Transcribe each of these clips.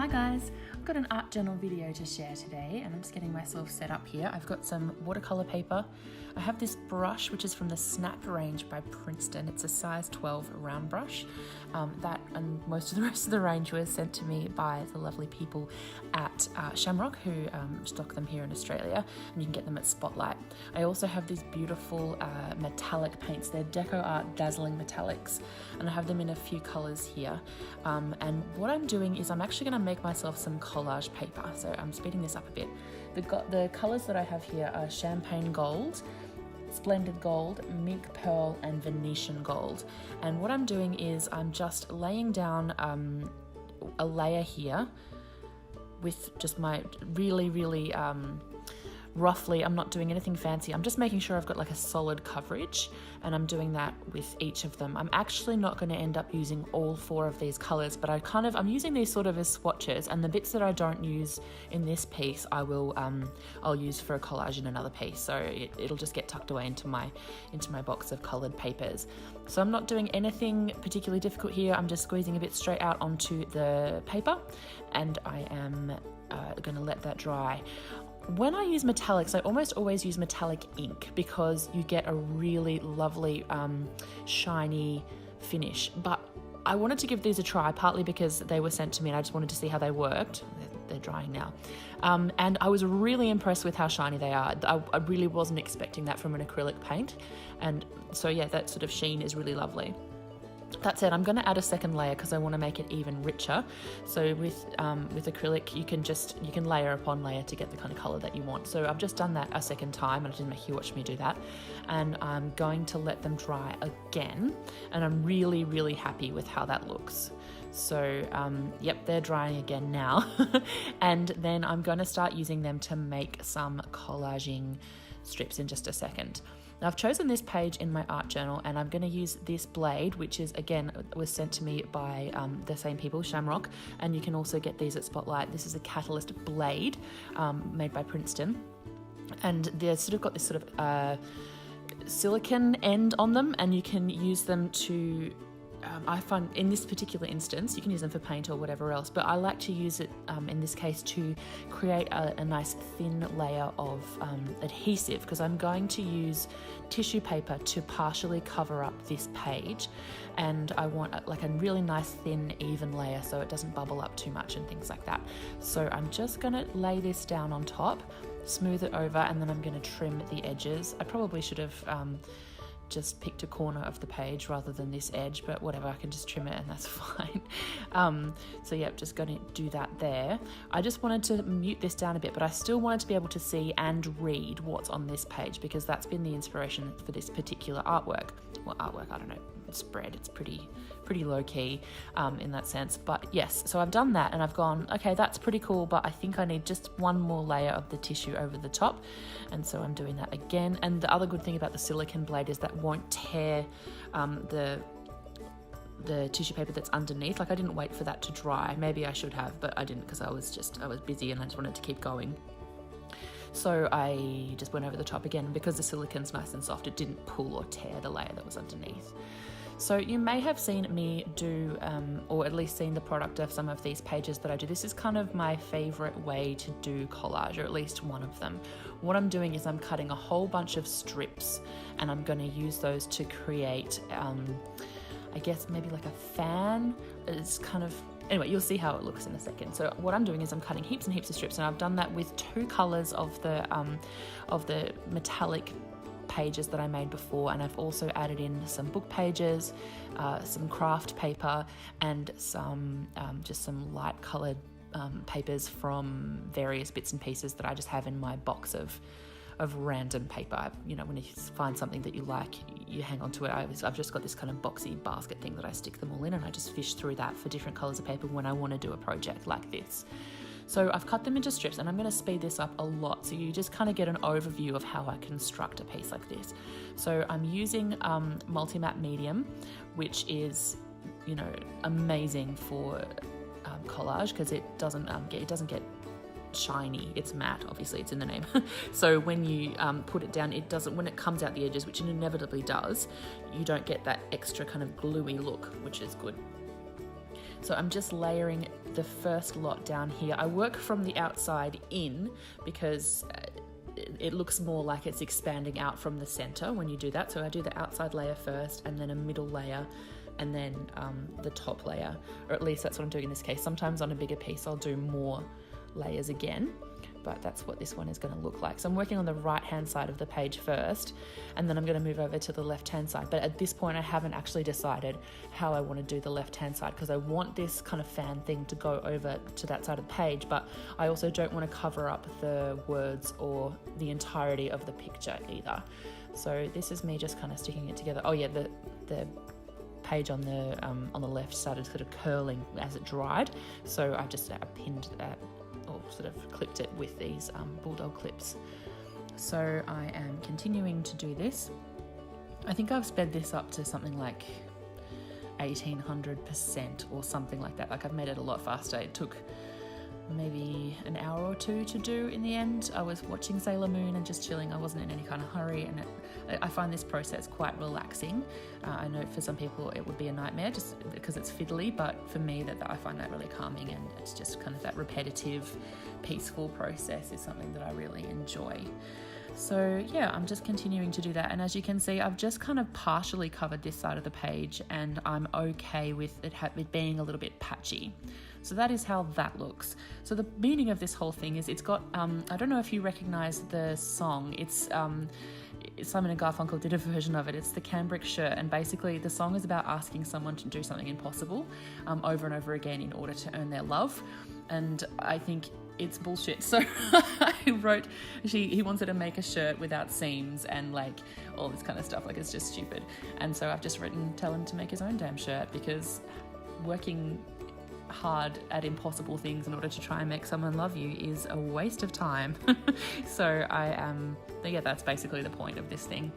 guys, I've got an art journal video to share today and I'm just getting myself set up here. I've got some watercolor paper. I have this brush which is from the Snap range by Princeton. It's a size 12 round brush. That and most of the rest of the range was sent to me by the lovely people at Shamrock who stock them here in Australia, and you can get them at Spotlight. I also have these beautiful metallic paints. They're Deco Art Dazzling Metallics, and I have them in a few colors here. And what I'm doing is I'm actually going to make myself some collage paper. So I'm speeding this up a bit. The colors that I have here are Champagne Gold, Splendid Gold, Mink Pearl, and Venetian Gold. And what I'm doing is I'm just laying down a layer here with just my really roughly, I'm not doing anything fancy. I'm just making sure I've got like a solid coverage, and I'm doing that with each of them. I'm actually not going to end up using all 4 of these colors, but I'm using these sort of as swatches, and the bits that I don't use in this piece I'll use for a collage in another piece, so it'll just get tucked away into my box of colored papers. So I'm not doing anything particularly difficult here. I'm just squeezing a bit straight out onto the paper, and I am going to let that dry. When I use metallics, I almost always use metallic ink because you get a really lovely shiny finish. But I wanted to give these a try, partly because they were sent to me and I just wanted to see how they worked. They're drying now. And I was really impressed with how shiny they are. I really wasn't expecting that from an acrylic paint. And so yeah, that sort of sheen is really lovely. That said, I'm going to add a second layer because I want to make it even richer. So with acrylic, you can layer upon layer to get the kind of color that you want. So I've just done that a second time, and I didn't make you watch me do that. And I'm going to let them dry again, and I'm really happy with how that looks. So yep, they're drying again now. And then I'm going to start using them to make some collaging strips in just a second. Now I've chosen this page in my art journal, and I'm going to use this blade, which is again was sent to me by the same people, Shamrock, and you can also get these at Spotlight. This is a Catalyst blade made by Princeton, and they've sort of got this sort of silicone end on them, and you can use them to I find in this particular instance, you can use them for paint or whatever else, but I like to use it in this case to create a nice thin layer of adhesive, because I'm going to use tissue paper to partially cover up this page, and I want like a really nice thin even layer so it doesn't bubble up too much and things like that. So I'm just going to lay this down on top, smooth it over, and then I'm going to trim the edges. I probably should have just picked a corner of the page rather than this edge, but whatever, I can just trim it and that's fine. So yeah, just going to do that there. I just wanted to mute this down a bit, but I still wanted to be able to see and read what's on this page, because that's been the inspiration for this particular artwork. Well, artwork, I don't know, spread, it's pretty low key in that sense. But yes, so I've done that and I've gone, okay, that's pretty cool, but I think I need just one more layer of the tissue over the top, and so I'm doing that again. And the other good thing about the silicone blade is that won't tear the tissue paper that's underneath. Like, I didn't wait for that to dry. Maybe I should have, but I didn't, because I was busy and I just wanted to keep going. So I just went over the top again, because the silicone's nice and soft, it didn't pull or tear the layer that was underneath. So you may have seen me do, or at least seen the product of some of these pages that I do. This is kind of my favorite way to do collage, or at least one of them. What I'm doing is I'm cutting a whole bunch of strips, and I'm going to use those to create, I guess maybe like a fan. It's kind of, anyway, you'll see how it looks in a second. So what I'm doing is I'm cutting heaps and heaps of strips, and I've done that with 2 colors of the metallic pages that I made before, and I've also added in some book pages, some craft paper, and some just some light colored papers from various bits and pieces that I just have in my box of random paper. You know, when you find something that you like, you hang on to it. I've just got this kind of boxy basket thing that I stick them all in, and I just fish through that for different colors of paper when I want to do a project like this. So I've cut them into strips, and I'm going to speed this up a lot so you just kind of get an overview of how I construct a piece like this. So I'm using Multimatte Medium, which is, you know, amazing for collage, because it doesn't get shiny. It's matte, obviously, it's in the name. So when you put it down, it doesn't, when it comes out the edges, which it inevitably does, you don't get that extra kind of gluey look, which is good. So I'm just layering the first lot down here. I work from the outside in because it looks more like it's expanding out from the center when you do that. So I do the outside layer first, and then a middle layer, and then the top layer, or at least that's what I'm doing in this case. Sometimes on a bigger piece I'll do more layers again, but that's what this one is going to look like. So I'm working on the right hand side of the page first, and then I'm going to move over to the left hand side. But at this point I haven't actually decided how I want to do the left hand side, because I want this kind of fan thing to go over to that side of the page, but I also don't want to cover up the words or the entirety of the picture either. So this is me just kind of sticking it together. Oh yeah, the page on the left started sort of curling as it dried, so I just pinned that, or sort of clipped it with these bulldog clips. So I am continuing to do this. I think I've sped this up to something like 1800% or something like that. Like, I've made it a lot faster. It took maybe an hour or two to do in the end. I was watching Sailor Moon and just chilling. I wasn't in any kind of hurry, and I find this process quite relaxing. I know for some people it would be a nightmare just because it's fiddly, but for me I find that really calming, and it's just kind of that repetitive, peaceful process is something that I really enjoy. So yeah, I'm just continuing to do that, and as you can see, I've just kind of partially covered this side of the page, and I'm okay with it being a little bit patchy. So that is how that looks. So the meaning of this whole thing is it's got, I don't know if you recognize the song. It's Simon and Garfunkel did a version of it. It's the Cambric Shirt, and basically the song is about asking someone to do something impossible over and over again in order to earn their love. And I think it's bullshit. So I wrote, he wants her to make a shirt without seams and like all this kind of stuff. Like, it's just stupid. And so I've just written, tell him to make his own damn shirt, because working hard at impossible things in order to try and make someone love you is a waste of time. So yeah, that's basically the point of this thing.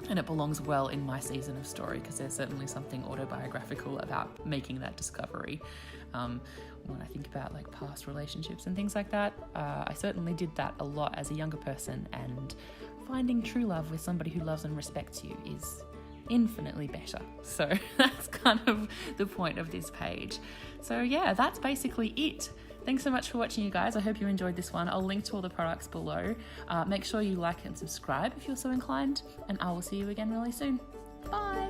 And it belongs well in my season of story, because there's certainly something autobiographical about making that discovery. When I think about like past relationships and things like that, I certainly did that a lot as a younger person, and finding true love with somebody who loves and respects you is infinitely better. So that's kind of the point of this page. So yeah, that's basically it. Thanks so much for watching, you guys. I hope you enjoyed this one. I'll link to all the products below. Make sure you like and subscribe if you're so inclined, and I will see you again really soon. Bye!